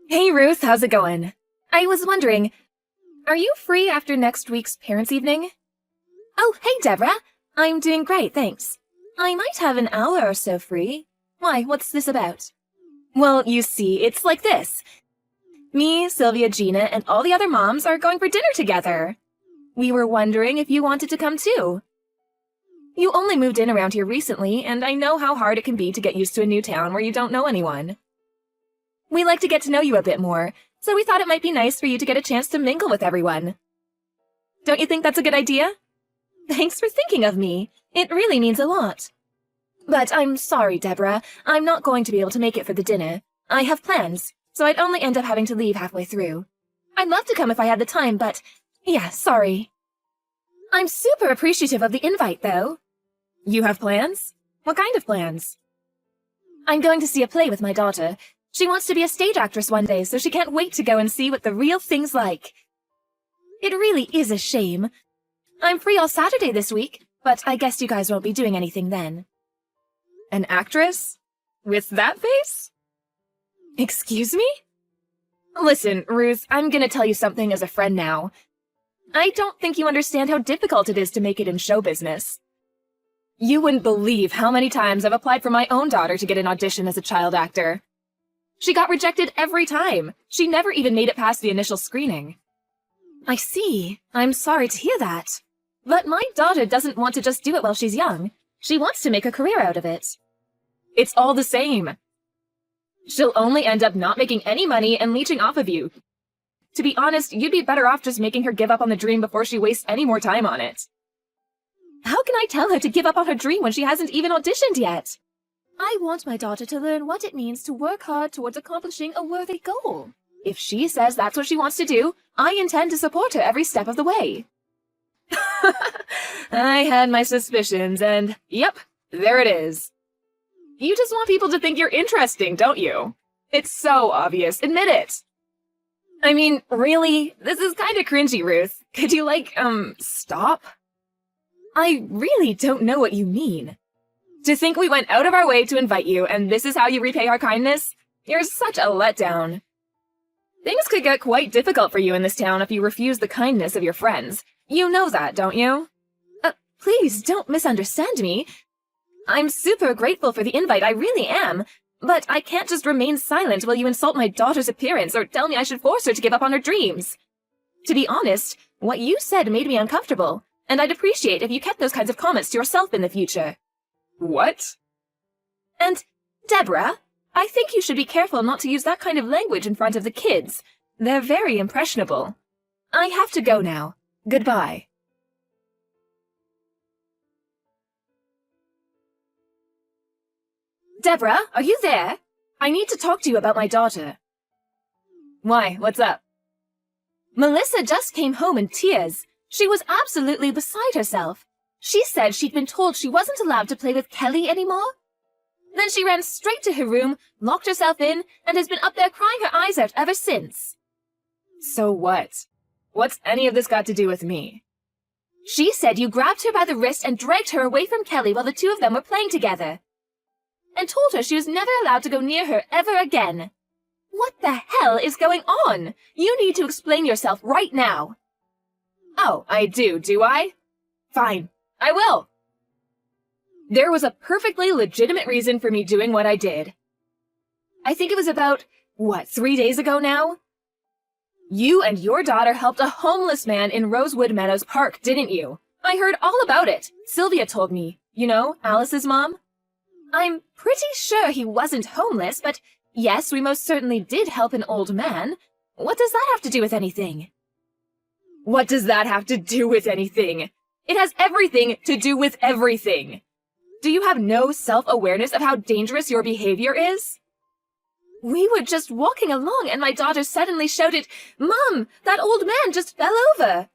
Hey Ruth, how's it going? I was wondering, are you free after next week's parents' evening? Oh, hey Deborah. I'm doing great, thanks. I might have an hour or so free. Why, what's this about? Well, you see, it's like this. Me, Sylvia, Gina, and all the other moms are going for dinner together. We were wondering if you wanted to come too. You only moved in around here recently, and I know how hard it can be to get used to a new town where you don't know anyone. We like to get to know you a bit more, so we thought it might be nice for you to get a chance to mingle with everyone. Don't you think that's a good idea? Thanks for thinking of me. It really means a lot. But I'm sorry, Deborah. I'm not going to be able to make it for the dinner. I have plans, so I'd only end up having to leave halfway through. I'd love to come if I had the time, but yeah, sorry. I'm super appreciative of the invite, though. You have plans? What kind of plans? I'm going to see a play with my daughter. She wants to be a stage actress one day, so she can't wait to go and see what the real thing's like. It really is a shame. I'm free all Saturday this week, but I guess you guys won't be doing anything then. An actress? With that face? Excuse me? Listen, Ruth, I'm gonna tell you something as a friend now. I don't think you understand how difficult it is to make it in show business. You wouldn't believe how many times I've applied for my own daughter to get an audition as a child actor. She got rejected every time. She never even made it past the initial screening. I see. I'm sorry to hear that. But my daughter doesn't want to just do it while she's young. She wants to make a career out of it. It's all the same. She'll only end up not making any money and leeching off of you. To be honest, you'd be better off just making her give up on the dream before she wastes any more time on it. How can I tell her to give up on her dream when she hasn't even auditioned yet? I want my daughter to learn what it means to work hard towards accomplishing a worthy goal. If she says that's what she wants to do, I intend to support her every step of the way. I had my suspicions, and yep, there it is. You just want people to think you're interesting, don't you? It's so obvious, admit it. I mean, really? This is kind of cringy, Ruth. Could you, stop? I really don't know what you mean. To think we went out of our way to invite you, and this is how you repay our kindness? You're such a letdown. Things could get quite difficult for you in this town if you refuse the kindness of your friends. You know that, don't you? Please don't misunderstand me. I'm super grateful for the invite, I really am. But I can't just remain silent while you insult my daughter's appearance or tell me I should force her to give up on her dreams. To be honest, what you said made me uncomfortable, and I'd appreciate if you kept those kinds of comments to yourself in the future. What? And, Deborah, I think you should be careful not to use that kind of language in front of the kids. They're very impressionable. I have to go now. Goodbye. Deborah, are you there? I need to talk to you about my daughter. Why? What's up? Melissa just came home in tears. She was absolutely beside herself. She said she'd been told she wasn't allowed to play with Kelly anymore. Then she ran straight to her room, locked herself in, and has been up there crying her eyes out ever since. So what? What's any of this got to do with me? She said you grabbed her by the wrist and dragged her away from Kelly while the two of them were playing together. And told her she was never allowed to go near her ever again. What the hell is going on? You need to explain yourself right now. Oh, I do I? Fine, I will. There was a perfectly legitimate reason for me doing what I did. I think it was about, 3 days ago now? You and your daughter helped a homeless man in Rosewood Meadows Park, didn't you? I heard all about it. Sylvia told me. You know, Alice's mom? I'm pretty sure he wasn't homeless, but yes, we most certainly did help an old man. What does that have to do with anything? What does that have to do with anything? It has everything to do with everything. Do you have no self-awareness of how dangerous your behavior is? We were just walking along and my daughter suddenly shouted, "Mom, that old man just fell over."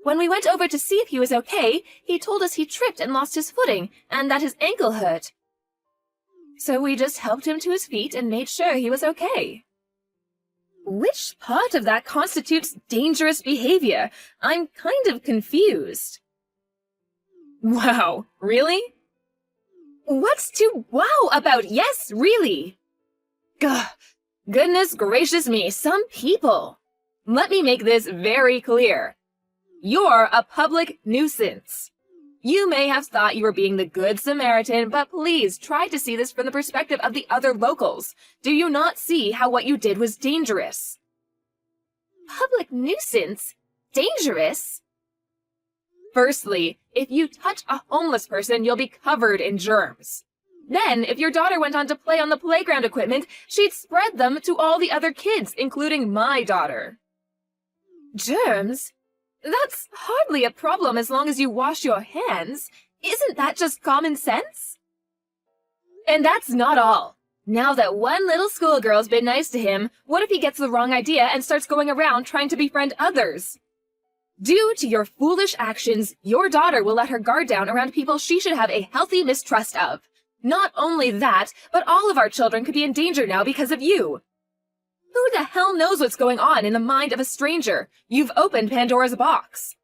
When we went over to see if he was okay, he told us he tripped and lost his footing, and that his ankle hurt. So we just helped him to his feet and made sure he was okay. Which part of that constitutes dangerous behavior? I'm kind of confused. Wow, really? What's to wow about? Yes, really? Gah, Goodness gracious me, some people! Let me make this very clear. You're a public nuisance. You may have thought you were being the Good Samaritan, but please try to see this from the perspective of the other locals. Do you not see how what you did was dangerous? Public nuisance? Dangerous? Firstly, if you touch a homeless person, you'll be covered in germs. Then, if your daughter went on to play on the playground equipment, she'd spread them to all the other kids, including my daughter. Germs? That's hardly a problem as long as you wash your hands. Isn't that just common sense? And that's not all. Now that one little schoolgirl's been nice to him, what if he gets the wrong idea and starts going around trying to befriend others? Due to your foolish actions, your daughter will let her guard down around people she should have a healthy mistrust of. Not only that, but all of our children could be in danger now because of you. Who the hell knows what's going on in the mind of a stranger? You've opened Pandora's box.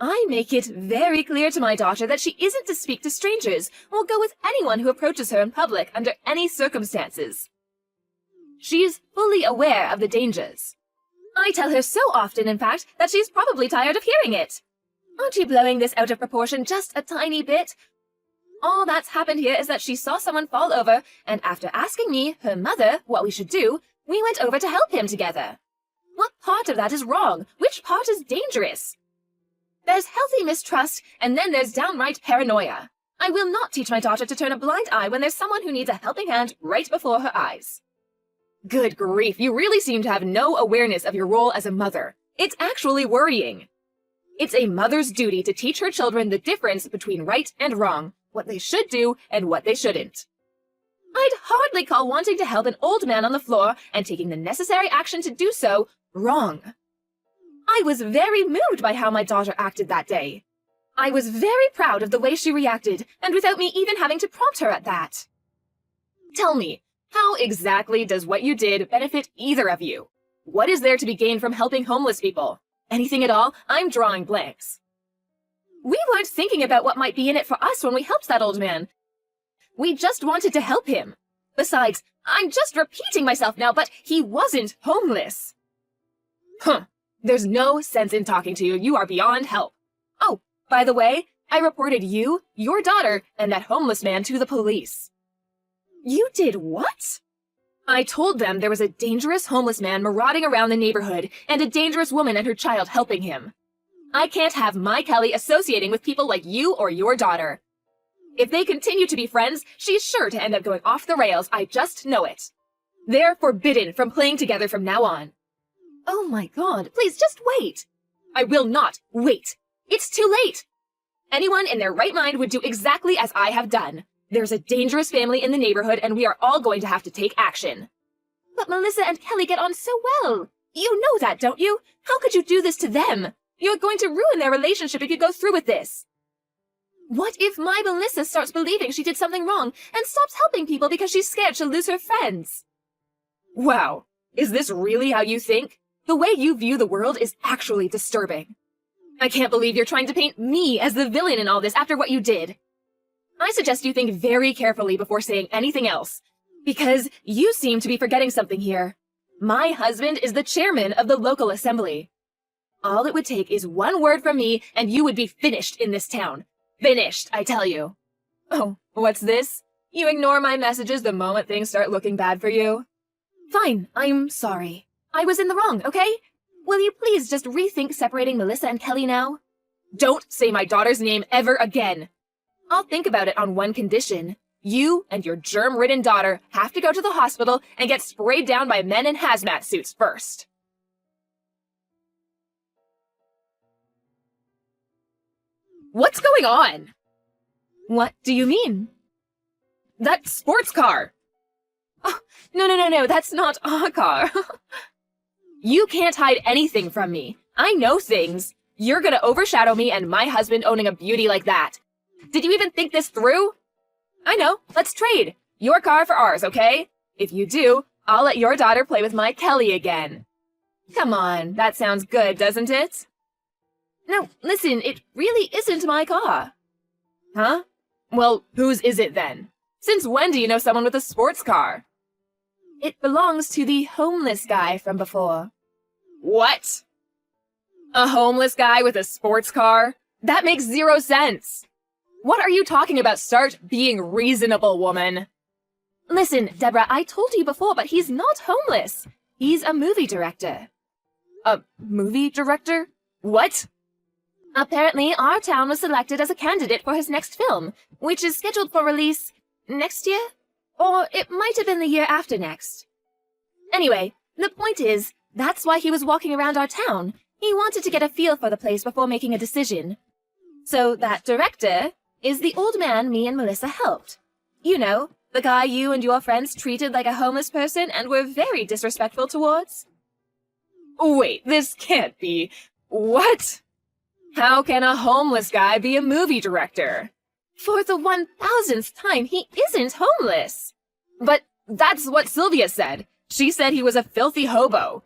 I make it very clear to my daughter that she isn't to speak to strangers or go with anyone who approaches her in public under any circumstances. She's fully aware of the dangers. I tell her so often, in fact, that she's probably tired of hearing it. Aren't you blowing this out of proportion just a tiny bit? All that's happened here is that she saw someone fall over, and after asking me, her mother, what we should do, we went over to help him together. What part of that is wrong? Which part is dangerous? There's healthy mistrust, and then there's downright paranoia. I will not teach my daughter to turn a blind eye when there's someone who needs a helping hand right before her eyes. Good grief, you really seem to have no awareness of your role as a mother. It's actually worrying. It's a mother's duty to teach her children the difference between right and wrong, what they should do and what they shouldn't. I'd hardly call wanting to help an old man on the floor and taking the necessary action to do so wrong. I was very moved by how my daughter acted that day. I was very proud of the way she reacted, and without me even having to prompt her at that. Tell me, how exactly does what you did benefit either of you? What is there to be gained from helping homeless people? Anything at all? I'm drawing blanks. We weren't thinking about what might be in it for us when we helped that old man. We just wanted to help him. Besides, I'm just repeating myself now, but he wasn't homeless. There's no sense in talking to you. You are beyond help. Oh, by the way, I reported you, your daughter, and that homeless man to the police. You did what? I told them there was a dangerous homeless man marauding around the neighborhood and a dangerous woman and her child helping him. I can't have my Kelly associating with people like you or your daughter. If they continue to be friends, she's sure to end up going off the rails. I just know it. They're forbidden from playing together from now on. Oh my God, please just wait. I will not wait. It's too late. Anyone in their right mind would do exactly as I have done. There's a dangerous family in the neighborhood and we are all going to have to take action. But Melissa and Kelly get on so well. You know that, don't you? How could you do this to them? You're going to ruin their relationship if you go through with this. What if my Melissa starts believing she did something wrong and stops helping people because she's scared she'll lose her friends? Wow, is this really how you think? The way you view the world is actually disturbing. I can't believe you're trying to paint me as the villain in all this after what you did. I suggest you think very carefully before saying anything else, because you seem to be forgetting something here. My husband is the chairman of the local assembly. All it would take is one word from me and you would be finished in this town. Finished, I tell you. Oh, what's this? You ignore my messages the moment things start looking bad for you? Fine, I'm sorry. I was in the wrong, okay? Will you please just rethink separating Melissa and Kelly now? Don't say my daughter's name ever again. I'll think about it on one condition. You and your germ-ridden daughter have to go to the hospital and get sprayed down by men in hazmat suits first. What's going on? What do you mean? That sports car. Oh, no, that's not our car. You can't hide anything from me. I know things. You're gonna overshadow me and my husband owning a beauty like that. Did you even think this through? I know, let's trade. Your car for ours, okay? If you do, I'll let your daughter play with my Kelly again. Come on, that sounds good, doesn't it? No, listen, it really isn't my car. Huh? Well, whose is it then? Since when do you know someone with a sports car? It belongs to the homeless guy from before. What? A homeless guy with a sports car? That makes zero sense. What are you talking about? Start being reasonable, woman. Listen, Deborah, I told you before, but he's not homeless. He's a movie director. A movie director? What? Apparently, our town was selected as a candidate for his next film, which is scheduled for release next year? Or it might have been the year after next. Anyway, the point is, that's why he was walking around our town. He wanted to get a feel for the place before making a decision. So that director is the old man me and Melissa helped. You know, the guy you and your friends treated like a homeless person and were very disrespectful towards. Wait, this can't be. What? How can a homeless guy be a movie director? For the 1000th time, he isn't homeless. But that's what Sylvia said. She said he was a filthy hobo.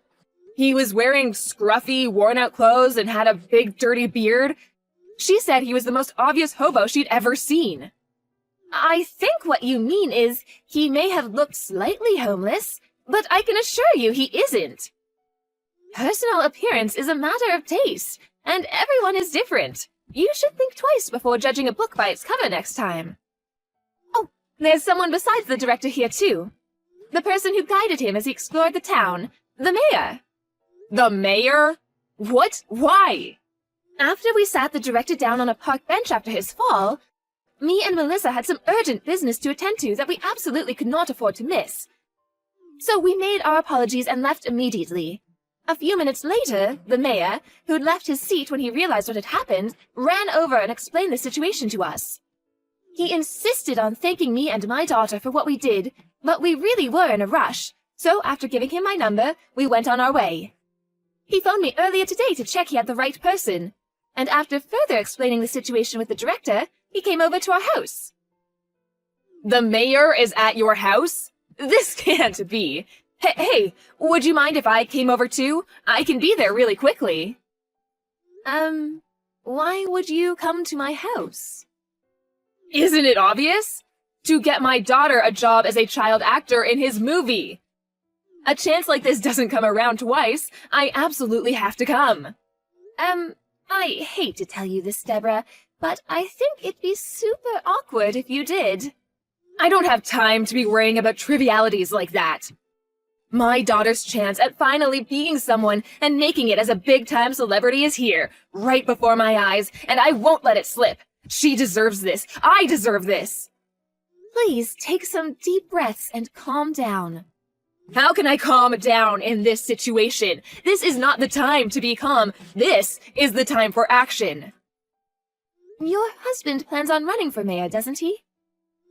He was wearing scruffy, worn-out clothes and had a big, dirty beard. She said he was the most obvious hobo she'd ever seen. I think what you mean is he may have looked slightly homeless, but I can assure you he isn't. Personal appearance is a matter of taste, and everyone is different. You should think twice before judging a book by its cover next time. Oh, there's someone besides the director here, too. The person who guided him as he explored the town, the mayor. The mayor? What? Why? After we sat the director down on a park bench after his fall, me and Melissa had some urgent business to attend to that we absolutely could not afford to miss. So we made our apologies and left immediately. A few minutes later, the mayor, who'd left his seat when he realized what had happened, ran over and explained the situation to us. He insisted on thanking me and my daughter for what we did, but we really were in a rush, so after giving him my number, we went on our way. He phoned me earlier today to check he had the right person, and after further explaining the situation with the director, he came over to our house. The mayor is at your house? This can't be. Hey, would you mind if I came over too? I can be there really quickly. Why would you come to my house? Isn't it obvious? To get my daughter a job as a child actor in his movie. A chance like this doesn't come around twice. I absolutely have to come. I hate to tell you this, Deborah, but I think it'd be super awkward if you did. I don't have time to be worrying about trivialities like that. My daughter's chance at finally being someone and making it as a big-time celebrity is here, right before my eyes, and I won't let it slip. She deserves this. I deserve this. Please take some deep breaths and calm down. How can I calm down in this situation? This is not the time to be calm. This is the time for action. Your husband plans on running for mayor, doesn't he?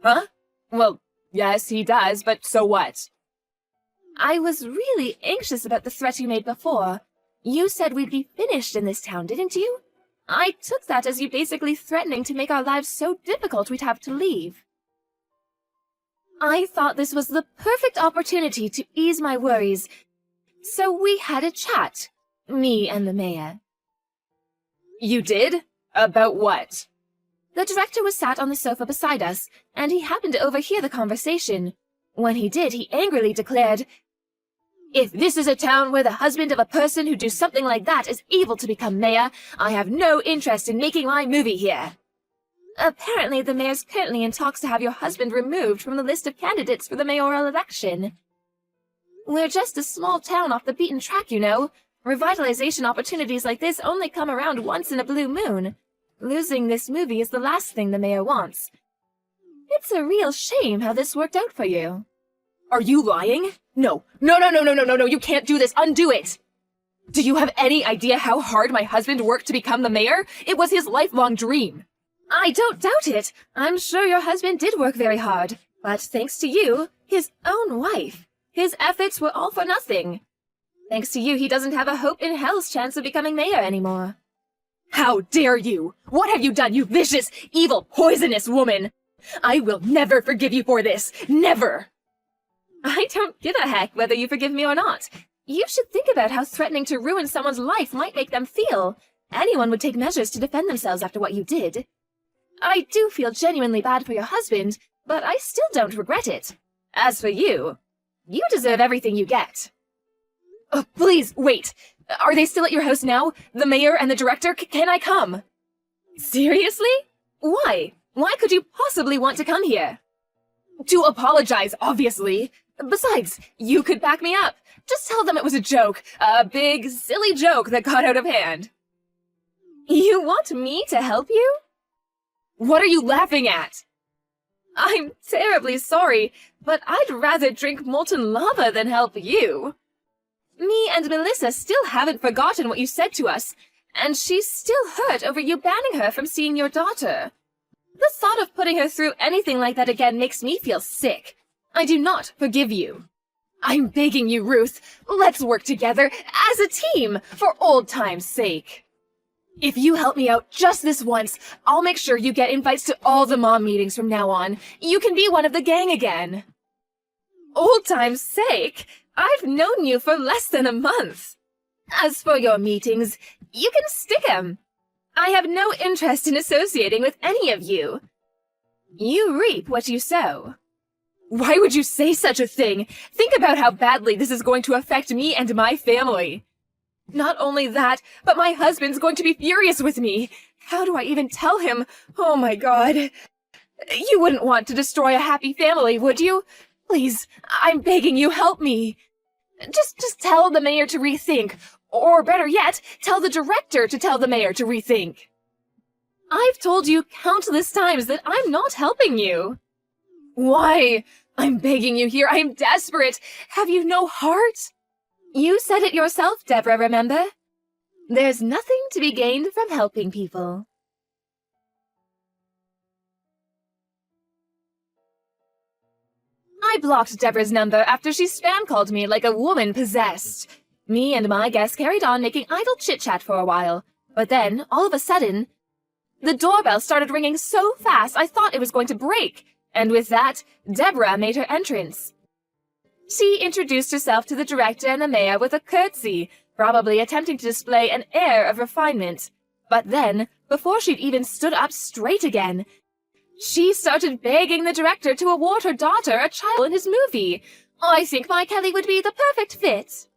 Huh? Well, yes, he does, but so what? I was really anxious about the threat you made before. You said we'd be finished in this town, didn't you? I took that as you basically threatening to make our lives so difficult we'd have to leave. I thought this was the perfect opportunity to ease my worries, so we had a chat, me and the mayor. You did? About what? The director was sat on the sofa beside us, and he happened to overhear the conversation. When he did, he angrily declared, "If this is a town where the husband of a person who do something like that is able to become mayor, I have no interest in making my movie here." Apparently, the mayor's currently in talks to have your husband removed from the list of candidates for the mayoral election. We're just a small town off the beaten track, you know. Revitalization opportunities like this only come around once in a blue moon. Losing this movie is the last thing the mayor wants. It's a real shame how this worked out for you. Are you lying? No, you can't do this. Undo it. Do you have any idea how hard my husband worked to become the mayor? It was his lifelong dream. I don't doubt it. I'm sure your husband did work very hard. But thanks to you, his own wife, his efforts were all for nothing. Thanks to you, he doesn't have a hope in hell's chance of becoming mayor anymore. How dare you? What have you done, you vicious, evil, poisonous woman? I will never forgive you for this. Never. I don't give a heck whether you forgive me or not. You should think about how threatening to ruin someone's life might make them feel. Anyone would take measures to defend themselves after what you did. I do feel genuinely bad for your husband, but I still don't regret it. As for you, You deserve everything you get. Oh, please, wait. Are they still at your house now? The mayor and the director? Can I come? Seriously? Why? Why could you possibly want to come here? To apologize, obviously. Besides, you could back me up. Just tell them it was a joke. A big, silly joke that got out of hand. You want me to help you? What are you laughing at? I'm terribly sorry, but I'd rather drink molten lava than help you. Me and Melissa still haven't forgotten what you said to us, and she's still hurt over you banning her from seeing your daughter. The thought of putting her through anything like that again makes me feel sick. I do not forgive you. I'm begging you, Ruth, let's work together as a team for old time's sake. If you help me out just this once, I'll make sure you get invites to all the mom meetings from now on. You can be one of the gang again. Old time's sake? I've known you for less than a month. As for your meetings, you can stick 'em. I have no interest in associating with any of you. You reap what you sow. Why would you say such a thing? Think about how badly this is going to affect me and my family. Not only that, but my husband's going to be furious with me. How do I even tell him? Oh my God. You wouldn't want to destroy a happy family, would you? Please, I'm begging you, help me. Just tell the mayor to rethink. Or better yet, tell the director to tell the mayor to rethink. I've told you countless times that I'm not helping you. Why? I'm begging you here. I'm desperate. Have you no heart? You said it yourself, Deborah, remember? There's nothing to be gained from helping people. I blocked Deborah's number after she spam called me like a woman possessed. Me and my guest carried on making idle chit-chat for a while, but then, all of a sudden, the doorbell started ringing so fast I thought it was going to break, and with that, Deborah made her entrance. She introduced herself to the director and the mayor with a curtsy, probably attempting to display an air of refinement. But then, before she'd even stood up straight again, she started begging the director to award her daughter a child in his movie. I think my Kelly would be the perfect fit.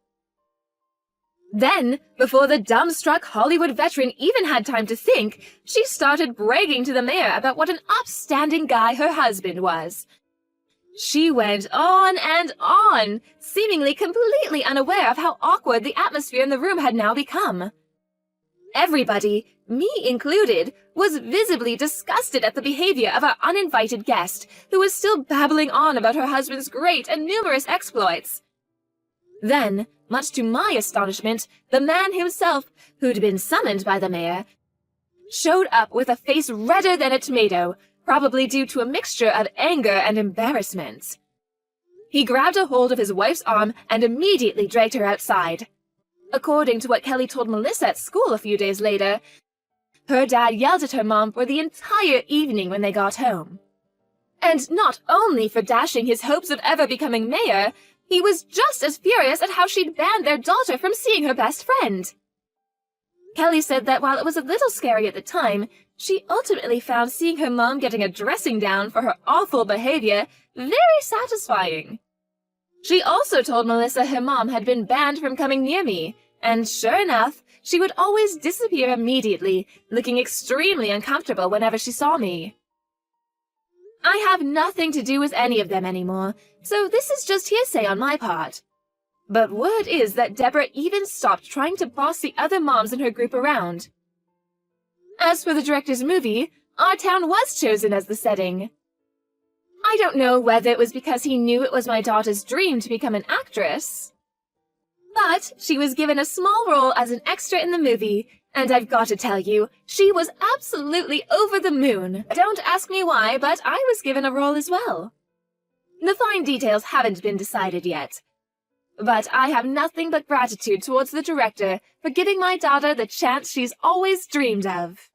Then, before the dumbstruck Hollywood veteran even had time to think, she started bragging to the mayor about what an upstanding guy her husband was. She went on and on, seemingly completely unaware of how awkward the atmosphere in the room had now become. Everybody, me included, was visibly disgusted at the behavior of our uninvited guest, who was still babbling on about her husband's great and numerous exploits. Then, much to my astonishment, the man himself, who'd been summoned by the mayor, showed up with a face redder than a tomato, probably due to a mixture of anger and embarrassment. He grabbed a hold of his wife's arm and immediately dragged her outside. According to what Kelly told Melissa at school a few days later, her dad yelled at her mom for the entire evening when they got home. And not only for dashing his hopes of ever becoming mayor, he was just as furious at how she'd banned their daughter from seeing her best friend. Kelly said that while it was a little scary at the time, she ultimately found seeing her mom getting a dressing down for her awful behavior very satisfying. She also told Melissa her mom had been banned from coming near me, and sure enough, she would always disappear immediately, looking extremely uncomfortable whenever she saw me. I have nothing to do with any of them anymore, so this is just hearsay on my part. But word is that Deborah even stopped trying to boss the other moms in her group around. As for the director's movie, our town was chosen as the setting. I don't know whether it was because he knew it was my daughter's dream to become an actress, but she was given a small role as an extra in the movie, and I've got to tell you, she was absolutely over the moon. Don't ask me why, but I was given a role as well. The fine details haven't been decided yet, but I have nothing but gratitude towards the director for giving my daughter the chance she's always dreamed of.